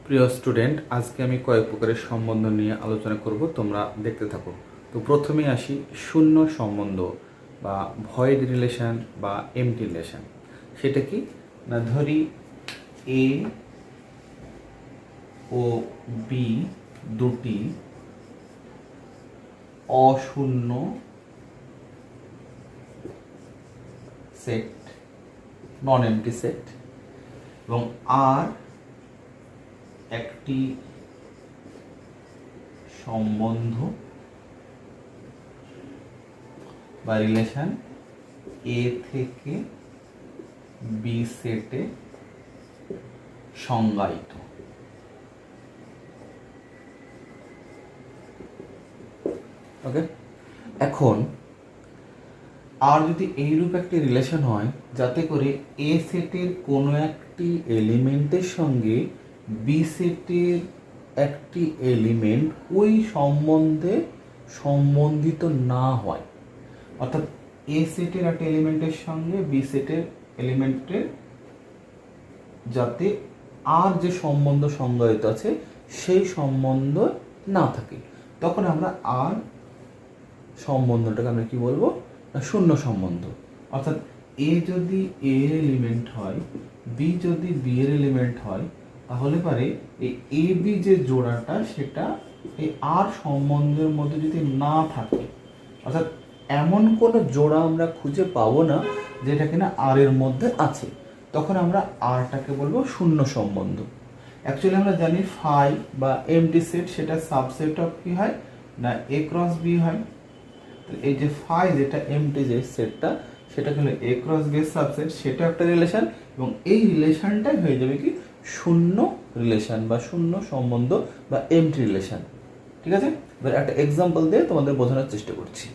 প্রিয় স্টুডেন্ট, আজকে আমি কয়েক প্রকারের সম্বন্ধ নিয়ে আলোচনা করব, তোমরা দেখতে থাকো। তো প্রথমে আসি শূন্য সম্বন্ধ বা ভয়েড রিলেশন বা এমটি রিলেশন। সেটা কি না, ধরি এ ও বি দুটি অশূন্য সেট, নন এমটি সেট, এবং আর একটি সম্বন্ধ বা রিলেশন এ থেকে বি সেটে সংজ্ঞায়িত। ওকে, এখন আর যদি এইরূপ একটি রিলেশন হয় যাতে করে এ সেটের কোনো একটি এলিমেন্টের সঙ্গে বি সেটের একটি এলিমেন্ট ওই সম্বন্ধে সম্বন্ধিত না হয়, অর্থাৎ এ সেটের একটা এলিমেন্টের সঙ্গে বি সেটের এলিমেন্টের যাতে আর যে সম্বন্ধ সংজ্ঞায়িত আছে সেই সম্বন্ধ না থাকে, তখন আমরা আর সম্বন্ধটাকে আমরা কি বলবো না, শূন্য সম্বন্ধ। অর্থাৎ এ যদি এ এর এলিমেন্ট হয়, বি যদি বি এর এলিমেন্ট হয়, তাহলে পারে এই এ বি যে জোড়াটা সেটা এই আর সম্বন্ধের মধ্যে যদি না থাকে, অর্থাৎ এমন কোনো জোড়া আমরা খুঁজে পাবো না যেটা কিনা আর এর মধ্যে আছে, তখন আমরা আরটাকে বলবো শূন্য সম্বন্ধ। অ্যাকচুয়ালি আমরা জানি ফাই বা এমটি সেট সেটা সাবসেট অফ কি হয় না, এ ক্রস বি হয়। এই যে ফাই যেটা এমটি যে সেটটা সেটা হলো এ ক্রস বি এর সাবসেট, সেটা একটা রিলেশন, এবং এই রিলেশনটাই হয়ে যাবে কি শূন্য রিলেশন বা শূন্য সম্বন্ধ বা এমটি রিলেশন। ঠিক আছে, এবার একটা এক্সাম্পল দিয়ে তোমাদের বোঝানোর চেষ্টা করছি।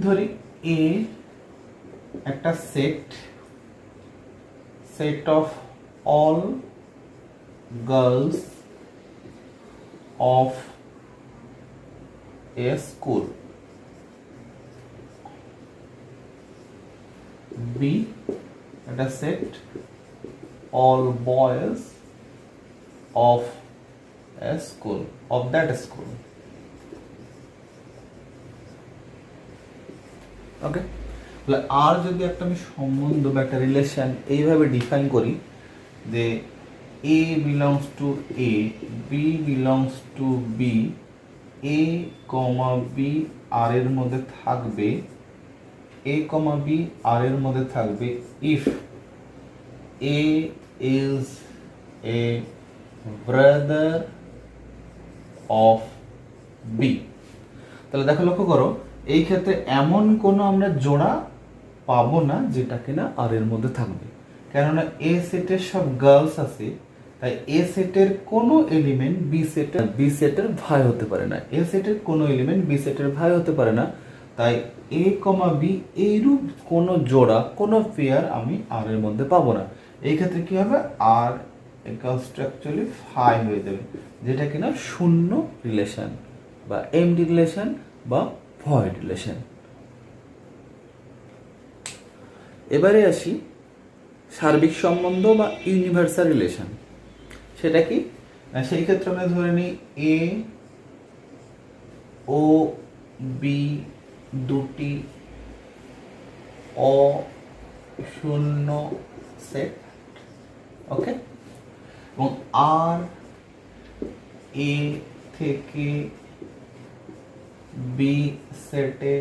ধরি এ একটা set of all girls of a school, B একটা set all boys of a school, of that school. Okay, তাহলে আর যদি একটা আমি সম্বন্ধ বা একটা রিলেশন এইভাবে ডিফাইন করি যে a belongs to A, b belongs to B, a comma b R এর মধ্যে থাকবে, এ কমা বি আর এর মধ্যে থাকবে if A is a brother of B। তাহলে দেখো, লক্ষ্য করো, এই ক্ষেত্রে এমন কোনো আমরা জোড়া পাবো না যেটা কিনা আর এর মধ্যে থাকবে, কেননা এ সেটের সব গার্লস আছে, তাই এ সেটের কোনো এলিমেন্ট বি সেটের ভাই হতে পারে না, এ সেটের কোনো এলিমেন্ট বি সেটের ভাই হতে পারে না, তাই এ কমা বি এইরূপ কোনো জোড়া কোনো পেয়ার আমি আর এর মধ্যে পাবো না। এই ক্ষেত্রে কি হবে, আর ইকুয়ালস টু অ্যাকচুয়ালি ফাই হয়ে যাবে, যেটা কিনা শূন্য রিলেশন বা এমটি রিলেশন বা ভয়েড রিলেশন। এবারে আসি সার্বিক সম্বন্ধ বা ইউনিভার্সাল রিলেশন। সেটা কি, সেই ক্ষেত্রে আমরা ধরে নিই এ ও বি দুটি অশূন্য সেট, ওকে, এবং আর এ থেকে বি সেটে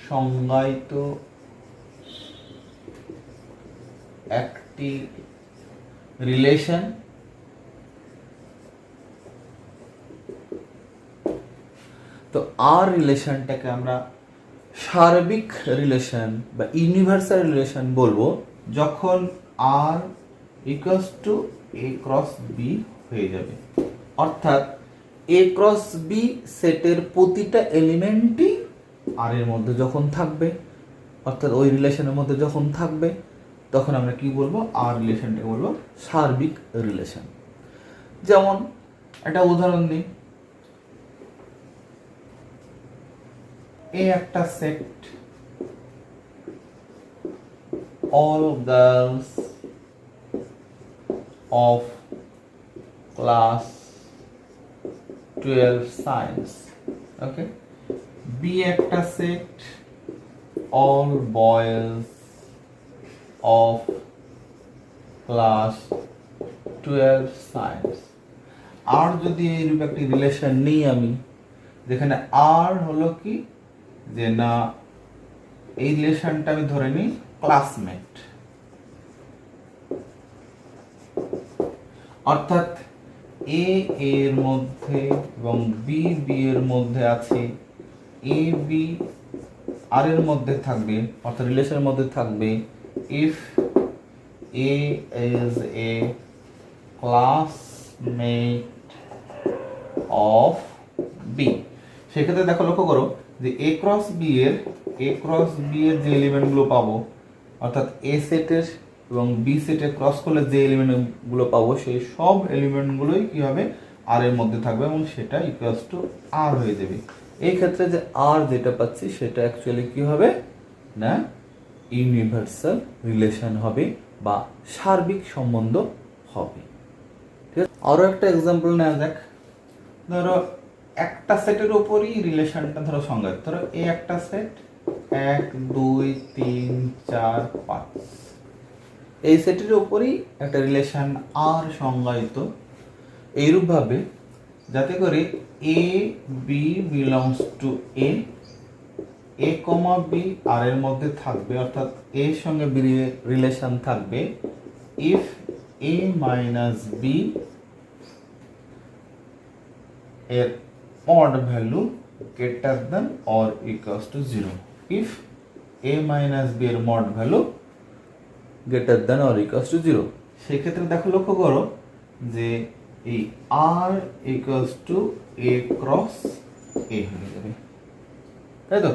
সংজ্ঞায়িত একটি রিলেশন তো আর রিলেশনটাকে আমরা সার্বিক রিলেশন বা ইউনিভার্সাল রিলেশন বলবো যখন R equals to A cross B হয়ে যাবে, অর্থাৎ এ ক্রস বি সেটের প্রতিটা এলিমেন্টই আর এর মধ্যে যখন থাকবে, অর্থাৎ ওই রিলেশনের মধ্যে যখন থাকবে, তখন আমরা কি বলবো, আর রিলেশনটাকে বলবো সার্বিক রিলেশন। যেমন একটা উদাহরণ দিই, এ একটা set all girls of class 12 science. Okay, B একটা set all boys of class 12 science. আর যদি এইরূপ একটি রিলেশন নিই আমি, যেখানে আর হলো কি যে না, এই রিলেশনটা আমি ধরে নিই ক্লাসমেট, অর্থাৎ এ এর মধ্যে এবং বি বি এর মধ্যে আছে, এ বি আর এর মধ্যে থাকবে, অর্থাৎ রিলেশনের মধ্যে থাকবে if A is a classmate of B. সেক্ষেত্রে দেখো, লক্ষ্য করো যে এ ক্রস বি এর যে এলিমেন্টগুলো পাবো, অর্থাৎ এ সেটের এবং বি সেটে ক্রস করলে যে এলিমেন্টগুলো পাবো, সেই সব এলিমেন্টগুলোই কি হবে, আর এর মধ্যে থাকবে এবং সেটা ইকুয়ালস টু আর হয়ে যাবে। এই ক্ষেত্রে যে আর যেটা পাচ্ছি সেটা অ্যাকচুয়ালি কি হবে না, ইউনিভার্সাল রিলেশন হবে বা সার্বিক সম্বন্ধ হবে। ঠিক আছে, আরো একটা এক্সাম্পল নেওয়া যাক। ধরো একটা সেটের উপরই রিলেশনটা ধরো সংজ্ঞায়িত, ধরো এ একটা সেট 1 2 3 4 5, এই সেটের উপরই একটা রিলেশন আর সংজ্ঞায়িত এইরূপ ভাবে যাতে করে a b belongs to A, a comma b R এর মধ্যে থাকবে, অর্থাৎ এর সঙ্গে বি রিলেশন থাকবে ইফ এ মাইনাস বি এর odd value greater than or equals to 0, if a minus b এর mod value greater than or equals to 0। সেক্ষেত্রে দেখো, লক্ষ্য করো যে এই r equals to a cross a হয়ে যাবে, তাই তো।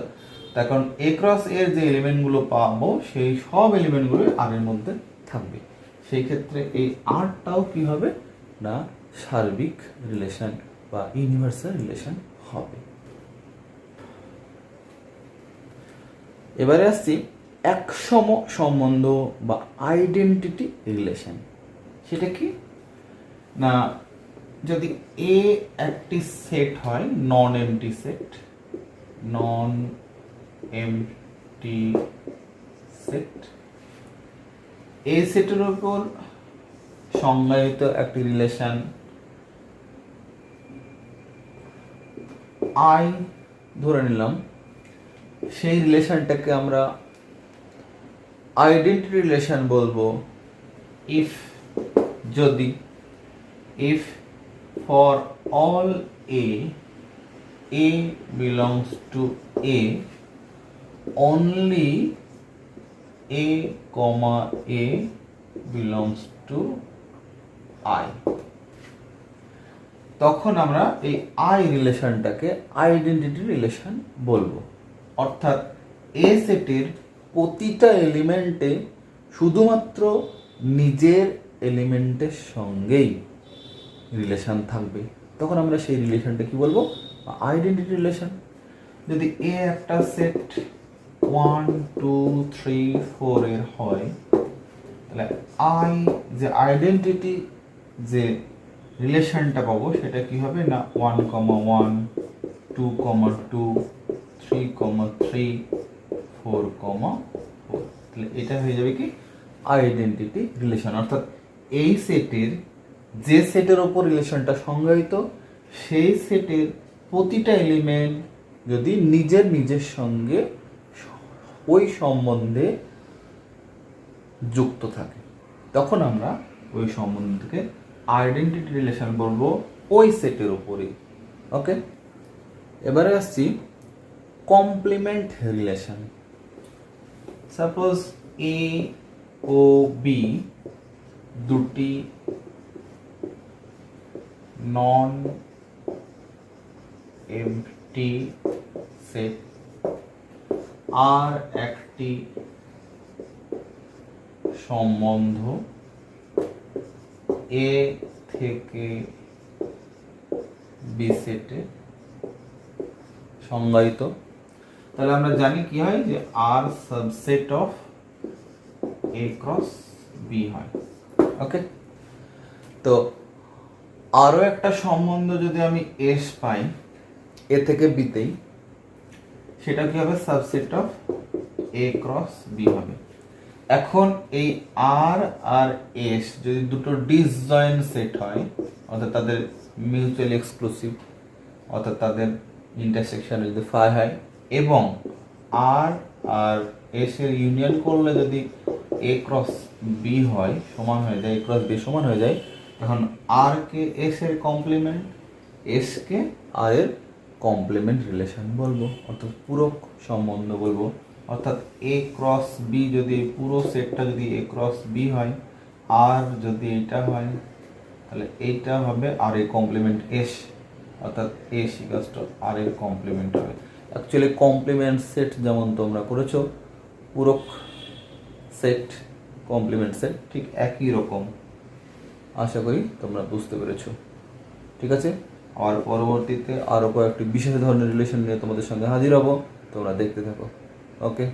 এখন a cross a এর যে এলিমেন্টগুলো পাবো সেই সব এলিমেন্টগুলো r এর মধ্যে থাকবে। সেই ক্ষেত্রে এই r টাও কি হবে না, সার্বিক রিলেশন বা ইউনিভার্সাল রিলেশন হবে। এবারে আসছি একসম সম্বন্ধ বা আইডেন্টিটি রিলেশন। সেটা কি না, যদি এ একটি সেট হয়, নন এমটি সেট, এ সেটের উপর সংজ্ঞায়িত একটি রিলেশন আই ধরে নিলাম, সেই রিলেশনটাকে আমরা আইডেন্টিটি রিলেশন বলবো ইফ যদি if for all A belongs to A, only a comma A belongs two I, তখন আমরা এই আই রিলেশনটাকে আইডেন্টিটি রিলেশন বলবো। অর্থাৎ এ সেটের প্রতিটা এলিমেন্টে শুধুমাত্র নিজের এলিমেন্টের সঙ্গেই রিলেশন থাকবে, তখন আমরা সেই রিলেশনটা কি বলবো, আইডেন্টিটি রিলেশন। যদি এ একটা সেট 1 2 3 4 এর হয়, তাহলে আই যে আইডেন্টিটি যে রিলেশনটা পাবো সেটা কি হবে না, 1 1 2 2 3 3 4 4, তাহলে এটা হয়ে যাবে কি আইডেন্টিটি রিলেশন। অর্থাৎ এই সেটের যে সেটের উপর রিলেশনটা সংজ্ঞায়িত, সেই সেটের প্রতিটা এলিমেন্ট যদি নিজের সঙ্গে ওই সম্বন্ধে যুক্ত থাকে, তখন আমরা ওই সম্বন্ধকে আইডেন্টিটি রিলেশন বলবো ওই সেটের উপরে। ওকে, এবারে আসছি কমপ্লিমেন্ট রিলেশন। সাপোজ এ ও বি দুটি নন এমটি সেট, আর একটি সম্বন্ধ এ থেকে বি সেটে সংজ্ঞায়িত, তাহলে আমরা জানি কি হয় যে R subset of A cross B হয়। ওকে, তো আরো একটা সম্বন্ধ যদি আমি এস পাই এ থেকে বিতেই, সেটা কি হবে? Subset of A cross B হবে। এখন এই আর আর এস যদি দুটো ডিসজয়েন্ট সেট হয়, অর্থাৎ তাদের মিউচুয়ালি এক্সক্লুসিভ, অর্থাৎ তাদের ইন্টারসেকশন যদি ফাই হয়, এবং আর আর এস এর ইউনিয়ন করলে যদি এ ক্রস বি হয়, সমান হয়ে যায়, এ ক্রস বি সমান হয়ে যায়, তখন আর কে এস এর কমপ্লিমেন্ট, এস কে আর এর কমপ্লিমেন্ট রিলেশন বলবো, অর্থাৎ পূরক সম্বন্ধ বলবো। অর্থাৎ এ ক্রস বি যদি পুরো সেটটা যদি এ ক্রস বি হয়, আর যদি এটা হয়, তাহলে এইটা হবে আর এর কমপ্লিমেন্ট এস, অর্থাৎ এস ইকুয়ালস টু আর এর কমপ্লিমেন্ট হবে। অ্যাকচুয়ালি কমপ্লিমেন্ট সেট যেমন তোমরা করেছো, পূরক সেট, কমপ্লিমেন্ট সেট ঠিক একই রকম। আশা করি তোমরা বুঝতে পেরেছো। ঠিক আছে, আর পরবর্তীতে আরও কয়েকটি বিশেষ ধরনের রিলেশন নিয়ে তোমাদের সঙ্গে হাজির হব, তোমরা দেখতে থাকো। ওকে।